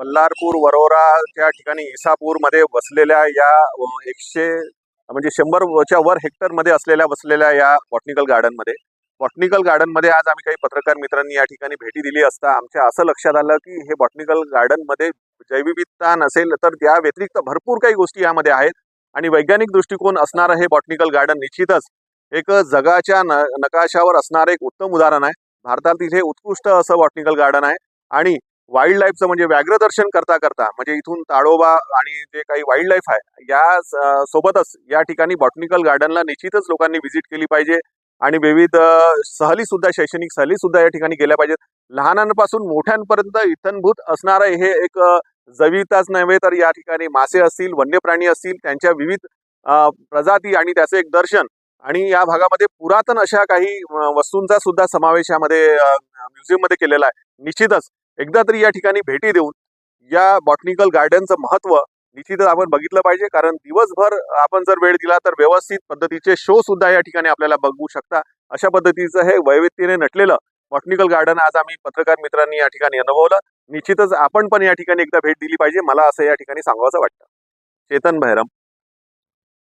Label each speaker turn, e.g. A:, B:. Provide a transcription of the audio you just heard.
A: बल्लारपूर वरोराच्या ठिकाणी इसापूरमध्ये बसलेल्या या 100 म्हणजे 100च्या वर हेक्टरमध्ये बसलेल्या या बॉटनिकल गार्डनमध्ये आज आम्ही काही पत्रकार मित्रांनी या ठिकाणी भेटी दिली असता आमच्या असं लक्षात आलं की हे बॉटनिकल गार्डनमध्ये जैवविविधता नसेल तर त्या व्यतिरिक्त भरपूर काही गोष्टी यामध्ये आहेत आणि वैज्ञानिक दृष्टिकोन असणारं हे बॉटनिकल गार्डन निश्चितच एक जगाच्या नकाशावर असणारं एक उत्तम उदाहरण आहे। भारतातील हे उत्कृष्ट असं बॉटनिकल गार्डन आहे आणि वाईल्ड लाईफचं म्हणजे व्याघ्र दर्शन करता करता म्हणजे इथून ताडोबा आणि जे काही वाईल्ड लाईफ आहे या सोबतच या ठिकाणी बॉटनिकल गार्डनला निश्चितच लोकांनी व्हिजिट केली पाहिजे आणि विविध सहली सुद्धा शैक्षणिक सहली सुद्धा या ठिकाणी गेल्या पाहिजेत। लहानांपासून मोठ्यांपर्यंत इथंभूत असणारं हे एक जैविकताच नव्हे तर या ठिकाणी मासे असतील, वन्य प्राणी असतील, त्यांच्या विविध प्रजाती आणि त्याचे एक दर्शन आणि या भागामध्ये पुरातन अशा काही वस्तूंचा सुद्धा समावेश यामध्ये म्युझियम मध्ये केलेला आहे। निश्चितच एकदा तरी या ठिकाणी भेटी देऊन या बॉटनिकल गार्डनचं महत्त्व निश्चितच आपण बघितलं पाहिजे, कारण दिवसभर आपण जर वेळ दिला तर व्यवस्थित पद्धतीचे शो सुद्धा या ठिकाणी आपल्याला बघू शकता। अशा पद्धतीचं हे वैविध्यतेने नटलेलं बॉटनिकल गार्डन आज आम्ही पत्रकार मित्रांनी या ठिकाणी अनुभवलं। निश्चितच आपण पण या ठिकाणी एकदा भेट दिली पाहिजे, मला असं या ठिकाणी सांगावंसं वाटतं। चेतन भैरम।